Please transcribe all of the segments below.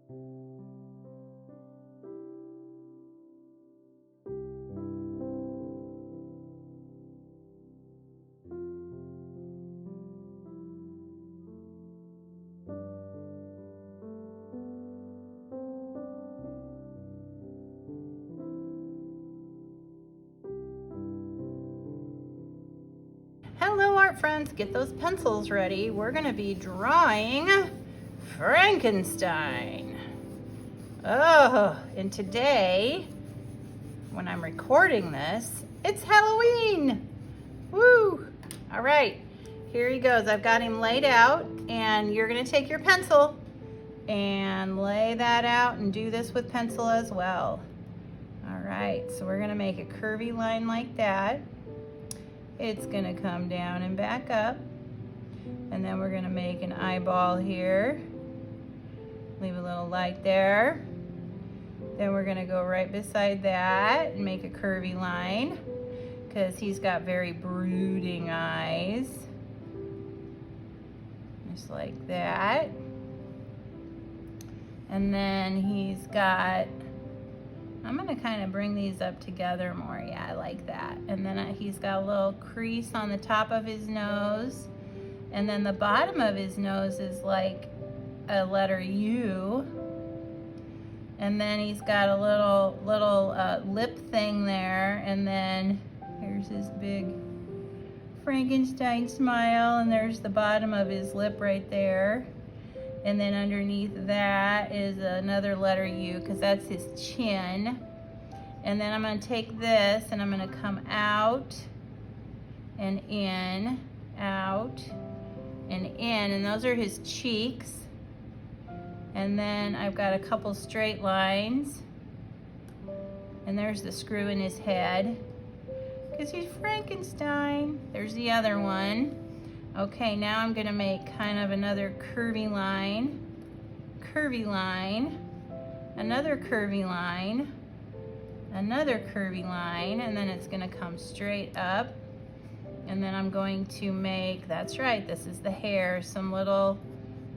Hello art friends, get those pencils ready. We're gonna be drawing Frankenstein. Oh, and today, when I'm recording this, it's Halloween. Woo! All right, here he goes. I've got him laid out, and you're gonna take your pencil and lay that out and do this with pencil as well. All right, so we're gonna make a curvy line like that. It's gonna come down and back up, and then we're gonna make an eyeball here, leave a little light there. Then we're gonna go right beside that and make a curvy line because he's got very brooding eyes, just like that. And then he's got, I'm gonna kind of bring these up together more. Yeah, I like that. And then he's got a little crease on the top of his nose. And then the bottom of his nose is like a letter U. And then he's got a little lip thing there. And then here's his big Frankenstein smile. And there's the bottom of his lip right there. And then underneath that is another letter U because that's his chin. And then I'm going to take this and I'm going to come out and in, out and in. And those are his cheeks. And then I've got a couple straight lines. And there's the screw in his head because he's Frankenstein. There's the other one. Okay, now I'm gonna make kind of another curvy line, another curvy line, another curvy line, and then it's gonna come straight up. And then I'm going to make, that's right, this is the hair, some little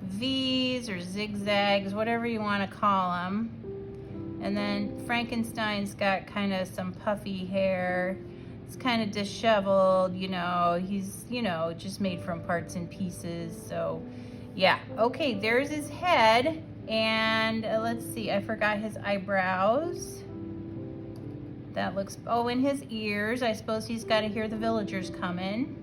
V's or zigzags, whatever you wanna call them. And then Frankenstein's got kind of some puffy hair. It's kind of disheveled, you know, he's, you know, just made from parts and pieces. So yeah, okay, there's his head. And let's see, I forgot his eyebrows. That looks, oh, and his ears. I suppose he's got to hear the villagers coming.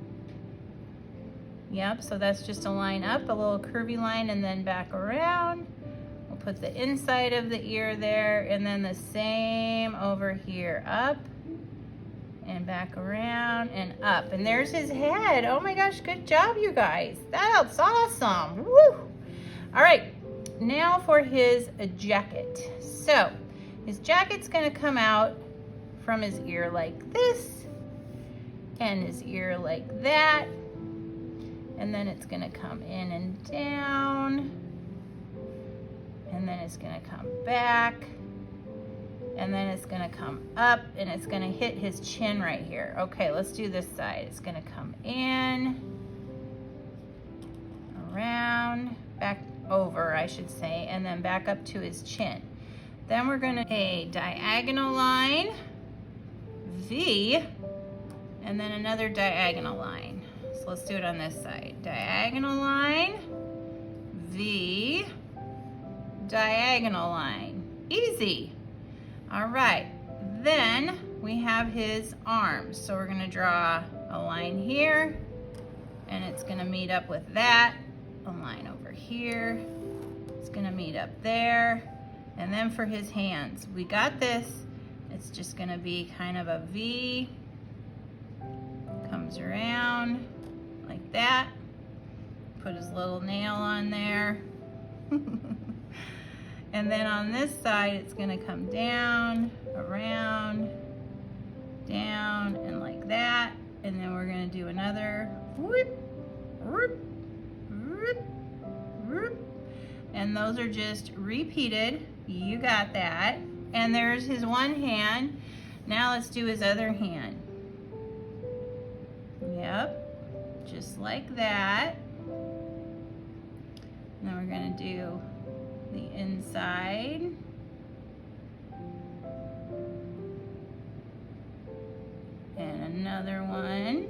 Yep, so that's just a line up, a little curvy line, and then back around. We'll put the inside of the ear there, and then the same over here, up and back around and up. And there's his head. Oh my gosh, good job, you guys. That's awesome. Woo! All right, now for his jacket. So his jacket's gonna come out from his ear like this, and his ear like that. And then it's gonna come in and down. And then it's gonna come back. And then it's gonna come up and it's gonna hit his chin right here. Okay, let's do this side. It's gonna come in, around, back over, I should say, and then back up to his chin. Then we're gonna a diagonal line, V, and then another diagonal line. So let's do it on this side. Diagonal line, V, diagonal line. Easy. All right, then we have his arms. So we're gonna draw a line here, and it's gonna meet up with that. A line over here. It's gonna meet up there. And then for his hands, we got this. It's just gonna be kind of a V. Comes around like that. Put his little nail on there. And then on this side, it's gonna come down, around, down, and like that. And then we're gonna do another whoop, whoop, whoop, whoop. And those are just repeated. You got that. And there's his one hand. Now let's do his other hand. Yep, just like that. And then we're gonna do the inside. And another one.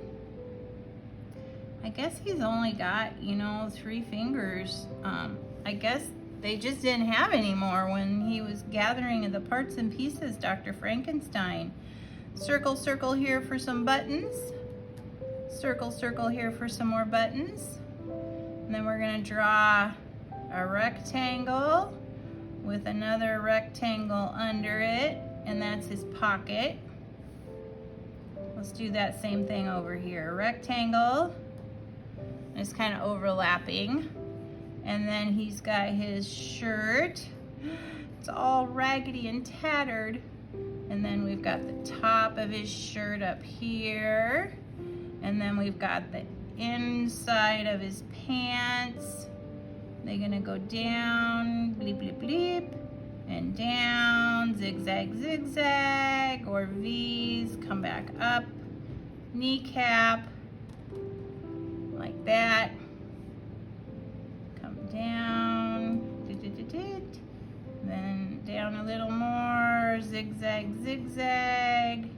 I guess he's only got, you know, 3 fingers. I guess they just didn't have any more when he was gathering the parts and pieces, Dr. Frankenstein. Circle, circle here for some buttons. Circle, circle here for some more buttons. And then we're gonna draw a rectangle with another rectangle under it, and that's his pocket. Let's do that same thing over here. Rectangle, it's kind of overlapping. And then he's got his shirt. It's all raggedy and tattered. And then we've got the top of his shirt up here. And then we've got the inside of his pants. They're gonna go down, bleep, bleep, bleep, and down, zigzag, zigzag, or V's, come back up, kneecap, like that, come down, then down a little more, zigzag, zigzag,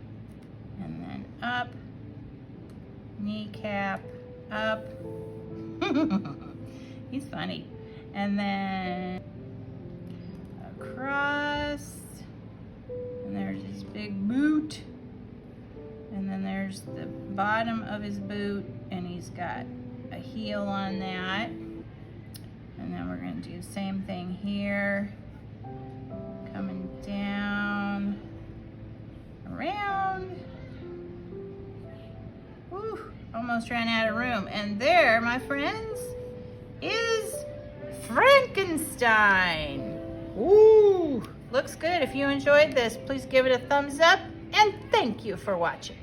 and then up, kneecap, up. He's funny. And then across, and there's his big boot, and then there's the bottom of his boot, and he's got a heel on that. And then we're going to do the same thing here, coming down, around. Whew, almost ran out of room. And there, my friends, is Frankenstein. Ooh, looks good. If you enjoyed this, please give it a thumbs up, and thank you for watching.